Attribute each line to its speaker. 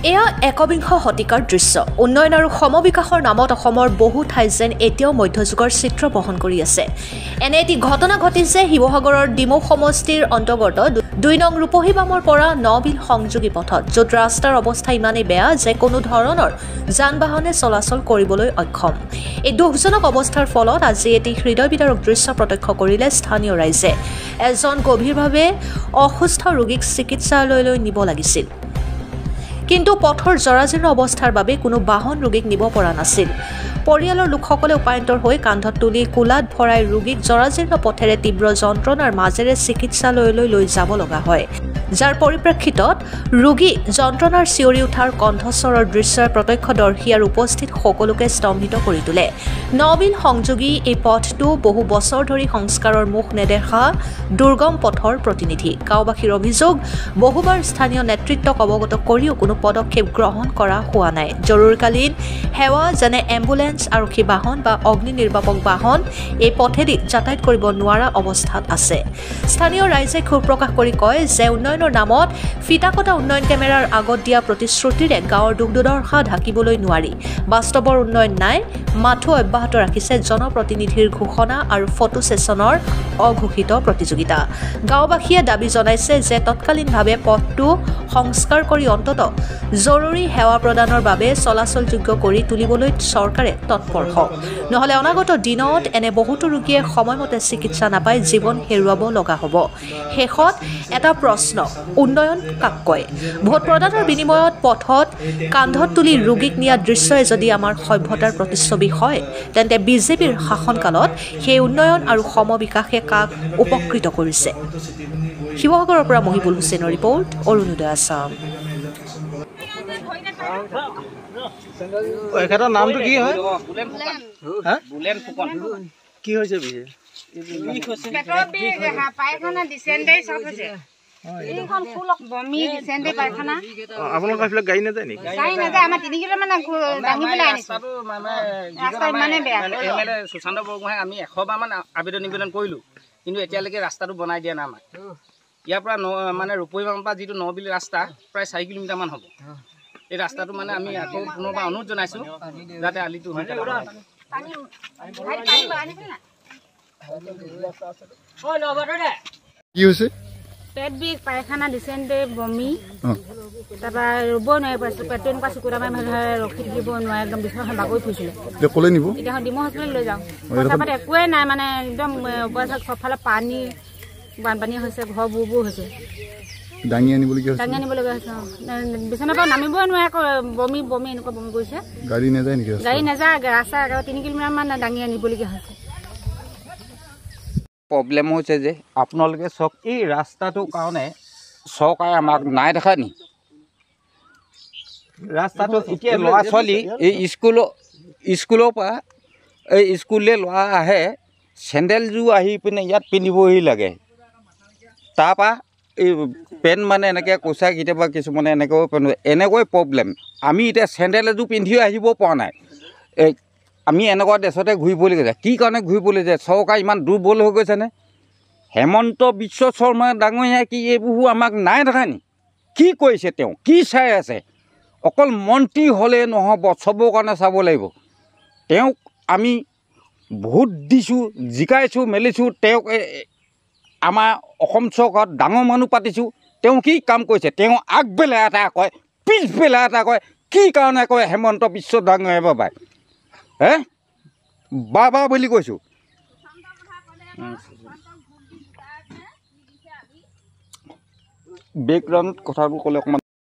Speaker 1: এয়া একবিংশ শতিকাৰ দৃশ্য। উন্নয়ন আৰু সমবিকাশৰ নামত অসমৰ বহু ঠাই যেন এতিয়াও মধ্যযুগৰ চিত্ৰ বহন কৰি আছে। এনে এটি ঘটনা ঘটিছে শিৱসাগৰৰ ডিমৌ সমষ্টিৰ অন্তৰ্গত ২ নং ৰূপহীবামৰ পৰা নবিল সংযোগী পথত, য'ত ৰাস্তাৰ অৱস্থা ইমানেই বেয়া যে কোনো ধৰণৰ যান-বাহনে চলাচল কৰিবলৈ অক্ষম। এই দুখজনক অৱস্থাৰ ফলত আজি এটি হৃদয় বিদাৰক দৃশ্য প্ৰত্যক্ষ কৰিলে স্থানীয় ৰাইজে। এজন গভীৰভাৱে অসুস্থ ৰোগীক চিকিৎসালয়লৈ নিব লাগিছিল, কিন্তু পথৰ জৰাজীৰ্ণ অৱস্থাৰ বাবে কোনো বাহন ৰোগীক নিব পৰা নাছিল। পৰিয়ালৰ লোকসকলে উপায়ন্তৰ হৈ কান্ধত তুলি কোলাত ভৰাই ৰোগীক জৰাজীৰ্ণ পথেৰে তীব্ৰ যন্ত্ৰণাৰ মাজেৰে চিকিৎসালয়লৈ লৈ যাব লগা হয়, যাৰ পৰিপ্ৰেক্ষিতত ৰোগী যন্ত্ৰণাৰ চিঞৰি উঠাৰ কণ্ঠস্বৰৰ দৃশ্যই প্ৰত্যক্ষদৰ্শী আৰু উপস্থিত সকলোকে স্তম্ভিত কৰি তোলে। নবিল সংযোগী এই পথটো বহু বছৰ ধৰি সংস্কাৰৰ মুখ নেদেখা দুৰ্গম পথৰ প্ৰতিনিধি। গাঁওবাসীৰ অভিযোগ, বহুবাৰ স্থানীয় নেতৃত্বক অৱগত কৰিও কোনো পদক্ষেপ গ্ৰহণ কৰা হোৱা নাই। জৰুৰীকালীন সেৱা যেনে এম্বুলেন্স, আৰক্ষী বাহন বা অগ্নি নিৰ্বাপক বাহন এই পথেদি যাতায়াত কৰিব নোৱাৰা অৱস্থাত আছে। স্থানীয় ৰাইজে ক্ষোভ প্ৰকাশ কৰি কয় যে উন্নয়নৰ নামত ফিটাকটা উন্নয়ন কেমেৰাৰ আগত দিয়া প্ৰতিশ্ৰুতিৰে গাঁৱৰ দুখ দুৰ্দশা ঢাকিবলৈ নোৱাৰি। বাস্তৱৰ উন্নয়ন নাই, মাথো অব্যাহত ৰাখিছে জনপ্ৰতিনিধিৰ ঘোষণা আৰু ফটো ছেছনৰ অঘোষিত প্ৰতিযোগিতা। গাঁওবাসীয়ে দাবী জনাইছে যে তৎকালীনভাৱে পথটো সংস্কাৰ কৰি অন্তত জৰুৰী সেৱা প্ৰদানৰ বাবে চলাচলযোগ্য কৰি তুলিবলৈ চৰকাৰে তৎপৰ হওক, নহ'লে অনাগত দিনত এনে বহুতো ৰোগীয়ে সময়মতে চিকিৎসা নাপাই জীৱন হেৰুৱাব লগা হ'ব। শেষত এটা প্ৰশ্ন, উন্নয়ন কাক কয়? ভোট প্ৰদানৰ বিনিময়ত পথত কান্ধত তুলি ৰোগীক নিয়া দৃশ্যই যদি আমাৰ সভ্যতাৰ প্ৰতিচ্ছবি হয়, তেন্তে বিজেপিৰ শাসনকালত সেই উন্নয়ন আৰু সমবিকাশে কাক উপকৃত কৰিছে? শিৱসাগৰৰ পৰা মহিবুল হুছেইনৰ ৰিপৰ্ট, অৰুণোদয় আছাম।
Speaker 2: এখেতৰ নামটো কি হয়? বুলেন ফুকন। কি হৈছে বিহে?
Speaker 3: পেটৰ বিষ, পায়খানা, ডিসেন্টাৰি সব হৈছে। এইখন ফুল বমি, ডিসেন্টাৰি, পায়খানা।
Speaker 2: আপোনালোকৰ এইফালে গাড়ী নাযায় নেকি?
Speaker 3: গাড়ী নাযায়, আমাৰ 3 কিলো মানে দাঙিবলৈ আনিছো। ৰাস্তা ইমানে বেয়া।
Speaker 4: এমএলএ সুশান্ত বৰগোহাঁই আমি 100 বাৰ মান আবেদন নিবেদন কৰিলোঁ, কিন্তু এতিয়ালৈকে ৰাস্তাটো বনাই দিয়া নাই আমাক। ইয়াৰ পৰা মানে ৰূপহীবামৰ পৰা যিটো নবিল ৰাস্তা প্ৰায় 4 কিলোমিটাৰমান হ'ব। এই ৰাস্তাটো মানে আমি আকৌ পুনৰবাৰ অনুৰোধ জনাইছোঁ যাতে আলিটো হৈ যায়।
Speaker 2: কি হৈছে?
Speaker 3: পেট বিষ, পায়খানা, ডিসেন্টাৰি, বমি। তাৰপৰা ৰ'ব নোৱাৰি পাইছোঁ, পেটটো এনেকুৱা চকুটা মাৰি ৰখি থাকিব নোৱাৰে, একদম বিছনাখন বাগৰি ফুৰিছিলে।
Speaker 2: ক'লে নিব?
Speaker 3: এতিয়া ডিমৌ হস্পিটেল লৈ যাওঁ, পইচা পাতি একোৱেই নাই, মানে একদম অৱস্থা চবফালে পানী, বানপানী হৈছে, ঘৰ বুৰ হৈছে।
Speaker 2: দাঙি আনিবলগীয়া হৈছে।
Speaker 3: বিচনাৰ পৰা নামিবই নোৱাৰে, বমি বমি এনেকুৱা বমি কৰিছে।
Speaker 2: গাড়ী নাযায় নেকি?
Speaker 3: গাড়ী নাযায়, ৰাস্তা 3 কিলোমিটাৰমান দাঙি আনিবলগীয়া হৈছে।
Speaker 4: প্ৰব্লেম হৈছে যে আপোনালোকে চাওক, এই ৰাস্তাটোৰ কাৰণে চৰকাৰে আমাক নাই দেখা নি? ৰাস্তাটো এতিয়া ল'ৰা ছোৱালী এই স্কুলৰ পৰা এই স্কুললৈ ল'ৰা আহে, চেণ্ডেলযোৰ আহি পিনে ইয়াত পিন্ধিবহি লাগে। তাৰপৰা এই পেণ্ট মানে এনেকৈ কোচাই কেতিয়াবা কিছুমানে এনেকৈ পিন্ধে, এনেকৈ প্ৰব্লেম। আমি এতিয়া চেণ্ডেল এযোৰ পিন্ধিও আহিব পৰা নাই। আমি এনেকুৱা দেশতে ঘূৰিবলৈ গৈছে। কি কাৰণে ঘূৰিবলৈ যায়? চৰকাৰ ইমান দুৰ্বল হৈ গৈছেনে? হেমন্ত বিশ্ব শৰ্মা ডাঙৰীয়াই কি এইবোৰ আমাক নাই দেখা নি? কি কৰিছে তেওঁ? কি চাই আছে? অকল মন্ত্ৰী হ'লে নহ'ব, চবৰ কাৰণে চাব লাগিব। তেওঁক আমি ভোট দিছোঁ, জিকাইছোঁ, মেলিছোঁ, তেওঁক আমাৰ অসম চৰকাৰত ডাঙৰ মানুহ পাতিছোঁ। তেওঁ কি কাম কৰিছে? তেওঁ আগবেলা এটা কয়, পিছবেলা এটা কয়। কি কাৰণে কয় হেমন্ত বিশ্ব ডাঙৰীয়াই বাবাই? বাবা বুলি কৈছোঁ। বেকগ্ৰাউণ্ডত কথাবোৰ ক'লে অকণমান